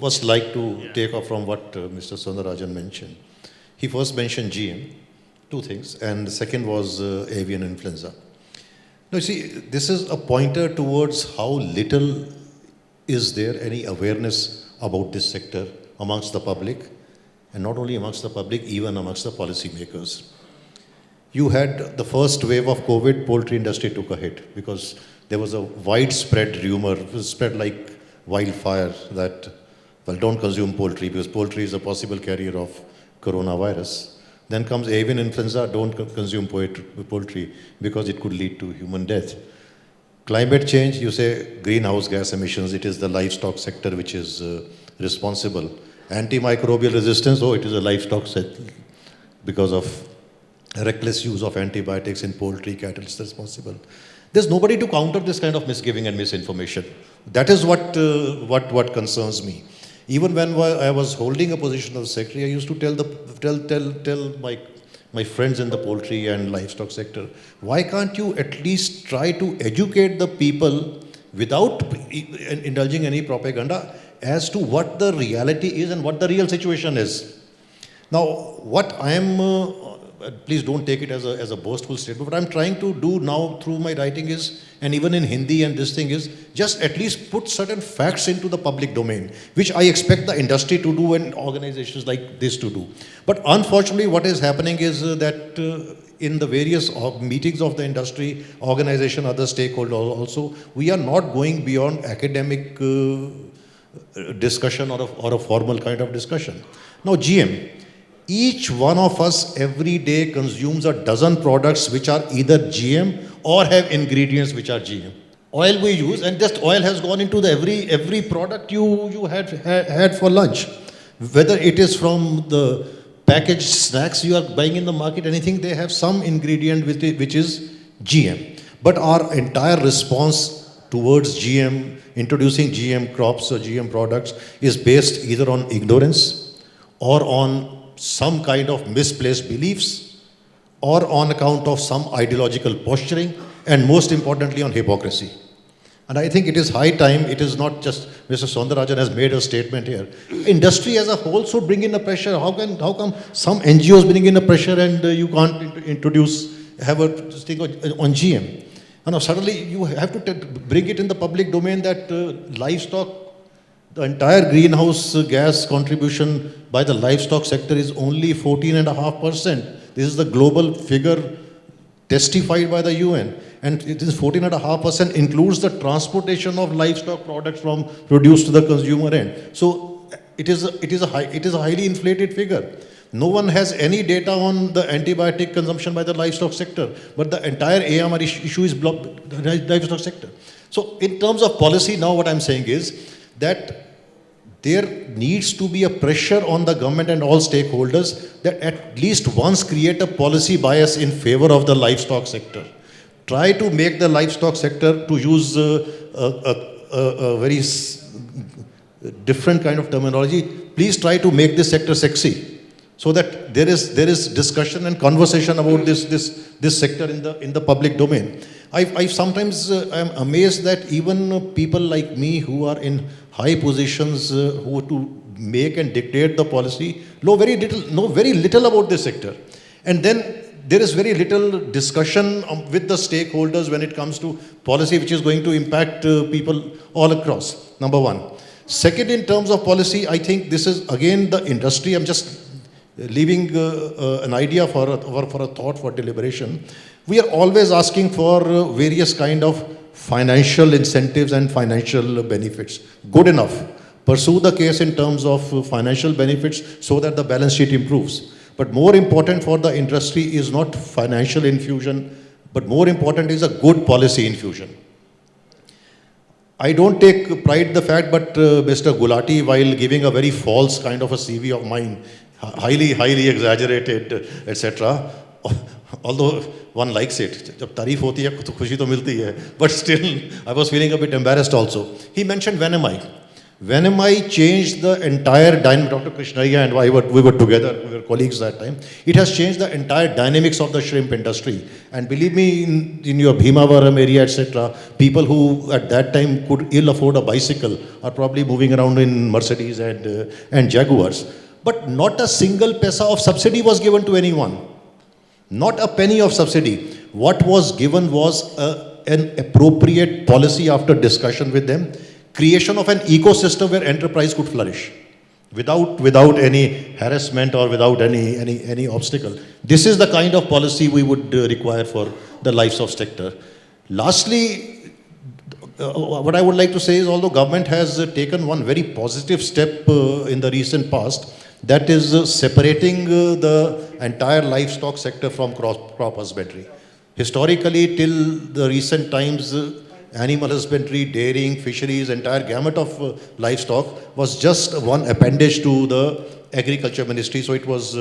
first like to take off from what Mr. Sundararajan mentioned. He first mentioned GM, two things, and the second was avian influenza. Now, see, this is a pointer towards how little is there any awareness about this sector amongst the public, and not only amongst the public, even amongst the policymakers. You had the first wave of COVID, poultry industry took a hit because there was a widespread rumor, it was spread like wildfire that, well, don't consume poultry because poultry is a possible carrier of coronavirus. Then comes avian influenza, don't consume poultry because it could lead to human death. Climate change, you say greenhouse gas emissions, it is the livestock sector which is responsible. Antimicrobial resistance, oh, it is a livestock sector because of reckless use of antibiotics in poultry, cattle is responsible. There's nobody to counter this kind of misgiving and misinformation. That is what concerns me. Even when I was holding a position of secretary, I used to tell my friends in the poultry and livestock sector, why can't you at least try to educate the people without indulging any propaganda as to what the reality is and what the real situation is. Now, what I am, please don't take it as a boastful statement, what I'm trying to do now through my writing is, and even in Hindi and this thing is, just at least put certain facts into the public domain, which I expect the industry to do and organizations like this to do. But unfortunately, what is happening is that in the various meetings of the industry, organization, other stakeholders also, we are not going beyond academic discussion or a formal kind of discussion. Now, GM. Each one of us every day consumes a dozen products which are either GM or have ingredients which are GM. Oil we use, and just oil has gone into the every product you had for lunch. Whether it is from the packaged snacks you are buying in the market, anything, they have some ingredient which is GM. But our entire response towards GM, introducing GM crops or GM products, is based either on ignorance or on some kind of misplaced beliefs, or on account of some ideological posturing, and most importantly on hypocrisy. And I think it is high time, it is not just Mr. Sundararajan has made a statement here. Industry as a whole should bring in the pressure. How come some NGOs bring in the pressure and you can't have a thing on GM? And now suddenly you have to bring it in the public domain that livestock, the entire greenhouse gas contribution by the livestock sector is only 14.5%. This is the global figure testified by the UN. And it is 14.5% includes the transportation of livestock products from produce to the consumer end. So it is a highly inflated figure. No one has any data on the antibiotic consumption by the livestock sector, but the entire AMR issue is blocked by the livestock sector. So in terms of policy, now what I'm saying is that there needs to be a pressure on the government and all stakeholders that at least once create a policy bias in favor of the livestock sector. Try to make the livestock sector, to use a very different kind of terminology, please try to make this sector sexy so that there is discussion and conversation about this sector in the public domain. I sometimes am amazed that even people like me who are in high positions who to make and dictate the policy know very little about this sector. And then there is very little discussion with the stakeholders when it comes to policy which is going to impact people all across, number one. Second, in terms of policy, I think this is again the industry. I'm just leaving an idea for a thought, for deliberation. We are always asking for various kind of financial incentives and financial benefits. Good enough. Pursue the case in terms of financial benefits so that the balance sheet improves. But more important for the industry is not financial infusion, but more important is a good policy infusion. I don't take pride in the fact, but Mr. Gulati, while giving a very false kind of a CV of mine, highly exaggerated, etc., although one likes it, जब तारीफ होती है तो खुशी तो मिलती है, but still I was feeling a bit embarrassed also. He mentioned Venomite. Venomai changed the entire dynamic. Dr. Krishnaiya and we were together, we were colleagues that time. It has changed the entire dynamics of the shrimp industry. And believe me, in your Bhimavaram area, etc., people who at that time could ill afford a bicycle are probably moving around in Mercedes and Jaguars. But not a single paisa of subsidy was given to anyone. Not a penny of subsidy. What was given was an appropriate policy after discussion with them, creation of an ecosystem where enterprise could flourish without any harassment or without any obstacle. This is the kind of policy we would require for the livestock sector. Lastly, what I would like to say is, although government has taken one very positive step in the recent past, that is separating the entire livestock sector from crop husbandry. Historically, till the recent times, animal husbandry, dairying, fisheries, entire gamut of livestock was just one appendage to the agriculture ministry. So it was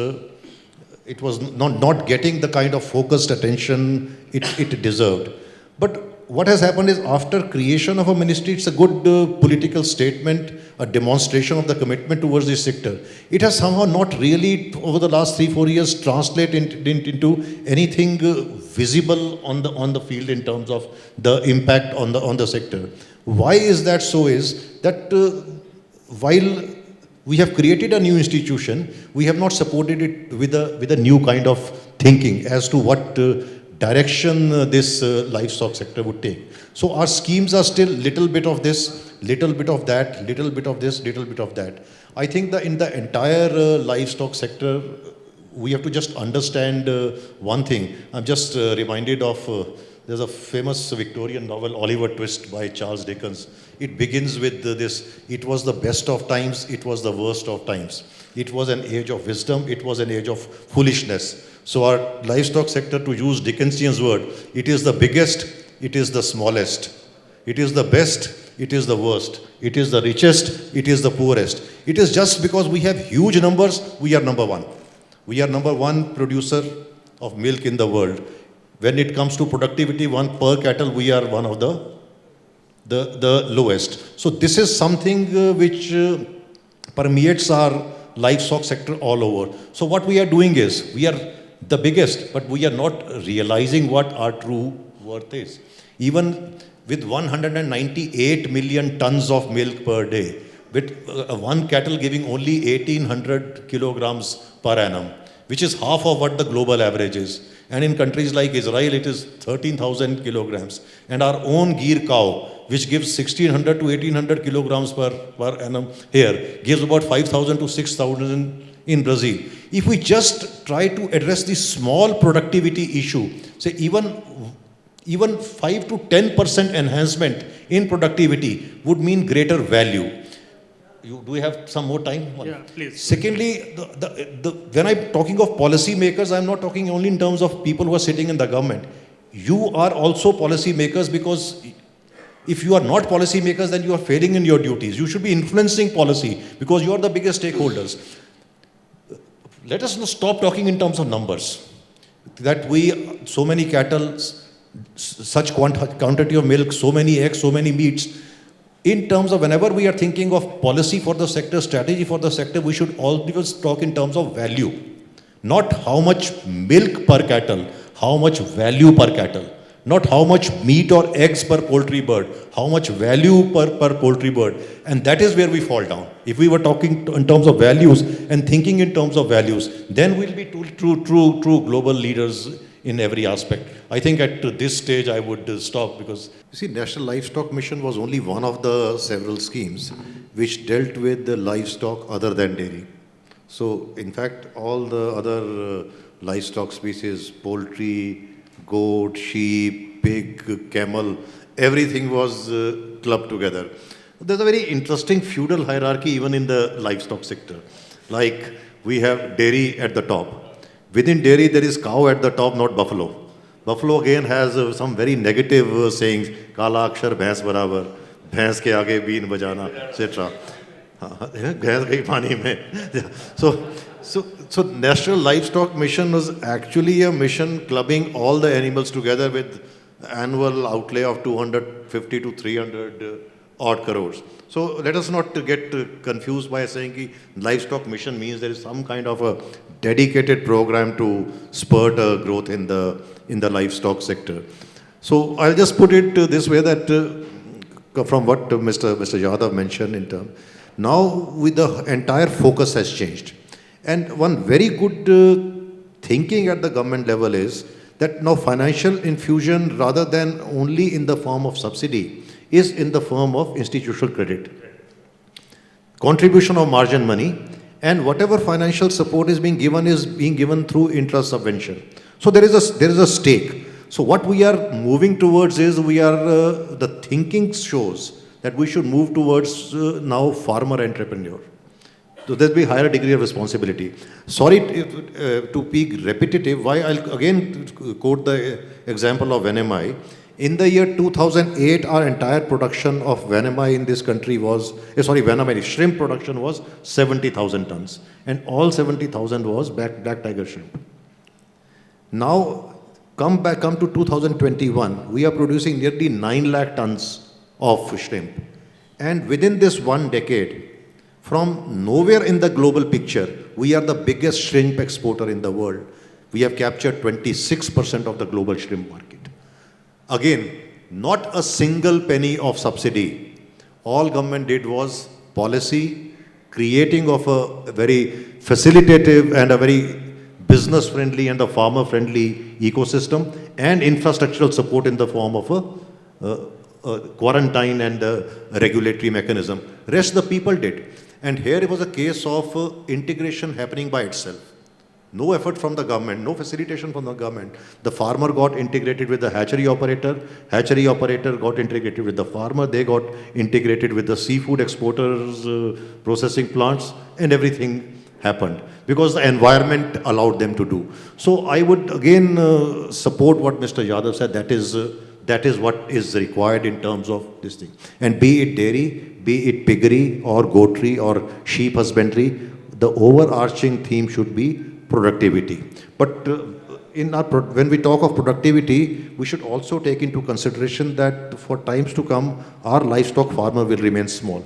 not getting the kind of focused attention it deserved. But what has happened is, after creation of a ministry, it's a good political statement, a demonstration of the commitment towards this sector. It has somehow not really, over the last 3-4 years, translated into anything visible on the field in terms of the impact on the sector. Why is that so? Is that while we have created a new institution, we have not supported it with a new kind of thinking as to what direction this livestock sector would take. So our schemes are still little bit of this, little bit of that, little bit of this, little bit of that. I think that in the entire livestock sector, we have to just understand one thing. I'm just reminded of, there's a famous Victorian novel, Oliver Twist, by Charles Dickens. It begins with this: it was the best of times, it was the worst of times. It was an age of wisdom, it was an age of foolishness. So our livestock sector, to use Dickensian's word, it is the biggest, it is the smallest. It is the best, it is the worst. It is the richest, it is the poorest. It is just because we have huge numbers, we are number one. We are number one producer of milk in the world. When it comes to productivity, one per cattle, we are one of the lowest. So this is something which permeates our livestock sector all over. So what we are doing is, we are the biggest, but we are not realizing what our true worth is. Even with 198 million tons of milk per day, with one cattle giving only 1800 kilograms per annum, which is half of what the global average is. And in countries like Israel, it is 13,000 kilograms. And our own Gir cow, which gives 1600 to 1800 kilograms per annum here, gives about 5,000 to 6,000 in Brazil. If we just try to address the small productivity issue, say even 5 to 10% enhancement in productivity would mean greater value. Do we have some more time? Yeah, please. Secondly, when I'm talking of policy makers, I'm not talking only in terms of people who are sitting in the government. You are also policy makers, because if you are not policy makers, then you are failing in your duties. You should be influencing policy, because you are the biggest stakeholders. Let us not stop talking in terms of numbers. That so many cattle, such quantity of milk, so many eggs, so many meats. In terms of, whenever we are thinking of policy for the sector, strategy for the sector, we should always talk in terms of value. Not how much milk per cattle, how much value per cattle. Not how much meat or eggs per poultry bird, how much value per poultry bird. And that is where we fall down. If we were talking in terms of values and thinking in terms of values, then we'll be true global leaders in every aspect. I think at this stage I would stop, because you see, National Livestock Mission was only one of the several schemes which dealt with the livestock other than dairy. So in fact, all the other livestock species, poultry, goat, sheep, pig, camel, everything was clubbed together. There's a very interesting feudal hierarchy even in the livestock sector. Like, we have dairy at the top. Within dairy, there is cow at the top, not buffalo. Buffalo again has some very negative sayings, Kala Akshar Bhains Barabar, Bhains ke aage been bajana, etc. Bhains gayi pani mein. So National Livestock Mission was actually a mission clubbing all the animals together with annual outlay of 250 to 300 odd crores. So let us not get confused by saying that livestock mission means there is some kind of a dedicated program to spur growth in the livestock sector. So I'll just put it this way that from what Mr. Yadav mentioned in terms, now with the entire focus has changed. And one very good thinking at the government level is that now financial infusion rather than only in the form of subsidy is in the form of institutional credit, contribution of margin money, and whatever financial support is being given through interest subvention. So there is a stake. So what we are moving towards is the thinking shows that we should move towards now farmer entrepreneur. So there'll be higher degree of responsibility. Sorry to be repetitive. Why I'll again quote the example of Venemi. In the year 2008, our entire production of Venemi in this country was, Venemi, shrimp production was 70,000 tons. And all 70,000 was black tiger shrimp. Now, come to 2021, we are producing nearly 9 lakh tons of shrimp. And within this one decade, from nowhere in the global picture, we are the biggest shrimp exporter in the world. We have captured 26% of the global shrimp market. Again, not a single penny of subsidy. All government did was policy, creating of a very facilitative and a very business-friendly and a farmer-friendly ecosystem, and infrastructural support in the form of a quarantine and a regulatory mechanism. Rest the people did. And here it was a case of integration happening by itself. No effort from the government, no facilitation from the government. The farmer got integrated with the hatchery operator got integrated with the farmer, they got integrated with the seafood exporters, processing plants, and everything happened because the environment allowed them to do. So I would again support what Mr. Yadav said, that is what is required in terms of this thing. And be it dairy, be it piggery or goatry or sheep husbandry, the overarching theme should be productivity. But when we talk of productivity, we should also take into consideration that for times to come, our livestock farmer will remain small.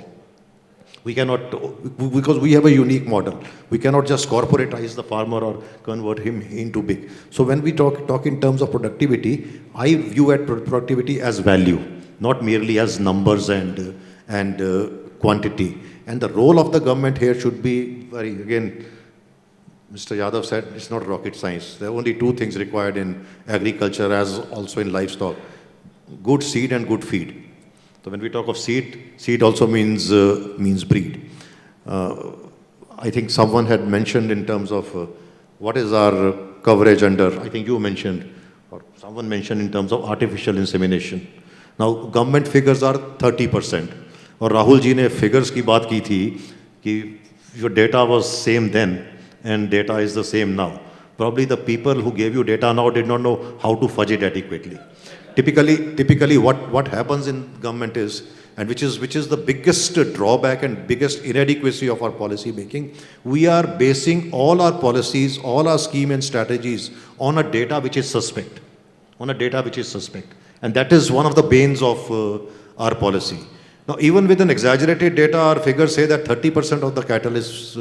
We cannot, because we have a unique model. We cannot just corporatize the farmer or convert him into big. So when we talk in terms of productivity, I view at productivity as value, not merely as numbers and quantity. And the role of the government here should be again, Mr. Yadav said it's not rocket science. There are only two things required in agriculture as also in livestock: good seed and good feed. So when we talk of seed also means breed. I think someone had mentioned in terms of what is our coverage under, I think you mentioned, or someone mentioned in terms of artificial insemination. Now government figures are 30%. और राहुल जी ने figures की बात की थी कि your data was same then and data is the same now. Probably the people who gave you data now did not know how to fudge it adequately. Typically what happens in government is, and which is the biggest drawback and biggest inadequacy of our policy making, we are basing all our policies, all our scheme and strategies on a data which is suspect. And that is one of the banes of our policy. Now, even with an exaggerated data, our figures say that 30% of the cattle is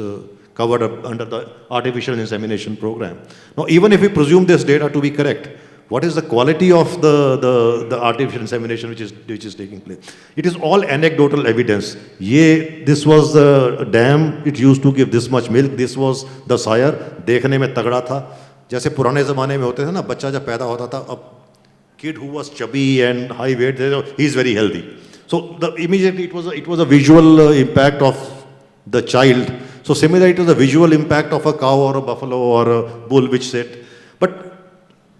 covered up under the artificial insemination program. Now, even if we presume this data to be correct, what is the quality of the artificial insemination which is taking place? It is all anecdotal evidence. This was the dam, it used to give this much milk, this was the sire, देखने में तगड़ा था. जैसे पुराने ज़माने में होते थे ना, बच्चा जब पैदा होता था, अब kid who was chubby and high weight, he is very healthy. So immediately it was a visual impact of the child. So similarly, it was a visual impact of a cow or a buffalo or a bull which said, but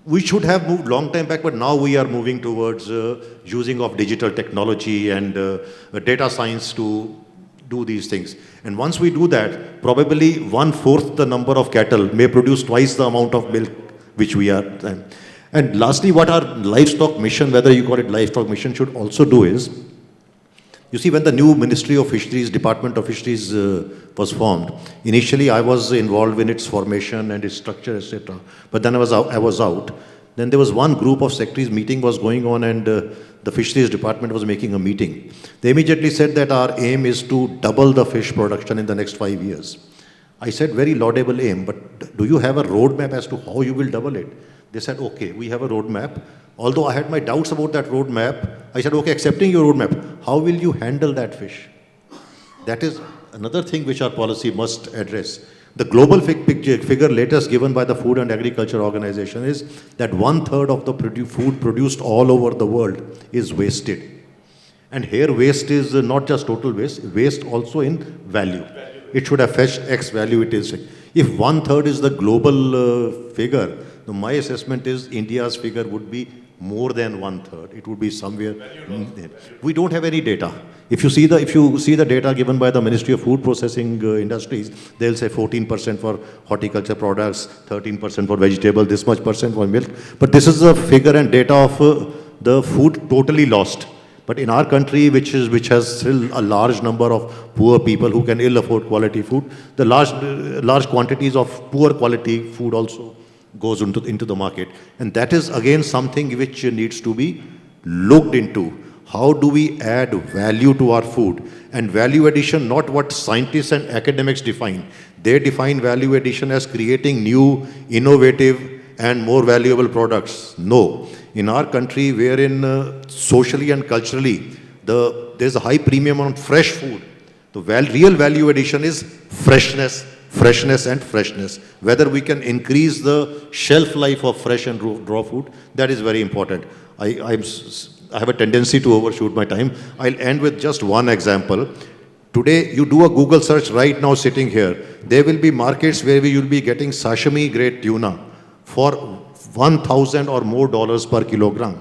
we should have moved long time back, but now we are moving towards using of digital technology and data science to do these things. And once we do that, probably 1/4 the number of cattle may produce twice the amount of milk which we are. And lastly, what our livestock mission, whether you call it livestock mission, should also do is, you see, when the new Ministry of Fisheries, Department of Fisheries was formed, initially I was involved in its formation and its structure, etc. But then I was out. Then there was one group of secretaries meeting was going on, and the fisheries department was making a meeting. They immediately said that our aim is to double the fish production in the next 5 years. I said, very laudable aim, but do you have a roadmap as to how you will double it? They said, okay, we have a roadmap. Although I had my doubts about that roadmap, I said, okay, accepting your roadmap, how will you handle that fish? That is another thing which our policy must address. The global figure latest given by the Food and Agriculture Organization is that 1/3 of the food produced all over the world is wasted. And here waste is not just total waste, waste also in value. It should have fetched X value it is. If 1/3 is the global figure, my assessment is India's figure would be more than 1/3. It would be somewhere. We don't have any data. If you see the data given by the Ministry of Food Processing Industries, they'll say 14% for horticulture products, 13% for vegetable, this much percent for milk. But this is the figure and data of the food totally lost. But in our country, which has still a large number of poor people who can ill afford quality food, the large quantities of poor quality food also goes into the market. And that is again something which needs to be looked into. How do we add value to our food? And value addition, not what scientists and academics define. They define value addition as creating new, innovative, and more valuable products. No. In our country, wherein socially and culturally, there's a high premium on fresh food. The real value addition is freshness, and freshness. Whether we can increase the shelf life of fresh and raw food, that is very important. I have a tendency to overshoot my time. I'll end with just one example. Today, you do a Google search right now sitting here. There will be markets where you'll be getting sashimi grade tuna for $1,000 or more per kilogram.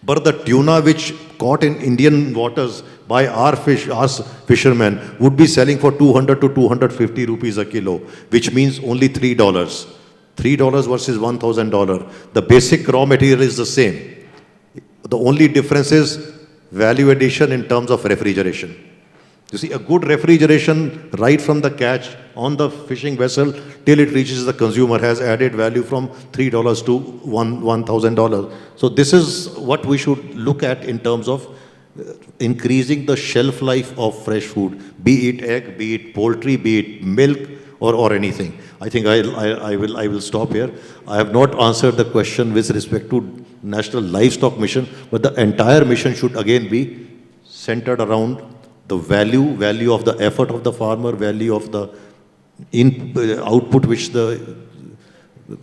But the tuna which caught in Indian waters by our fishermen would be selling for 200 to 250 rupees a kilo, which means only $3. $3 versus $1,000. The basic raw material is the same. The only difference is value addition in terms of refrigeration. You see, a good refrigeration right from the catch on the fishing vessel till it reaches the consumer has added value from $3 to $1,000. So this is what we should look at in terms of increasing the shelf life of fresh food, be it egg, be it poultry, be it milk, or anything. I think I will stop here. I have not answered the question with respect to National Livestock Mission, but the entire mission should again be centered around the value of the effort of the farmer, value of the output which the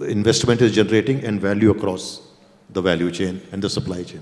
investment is generating, and value across the value chain and the supply chain.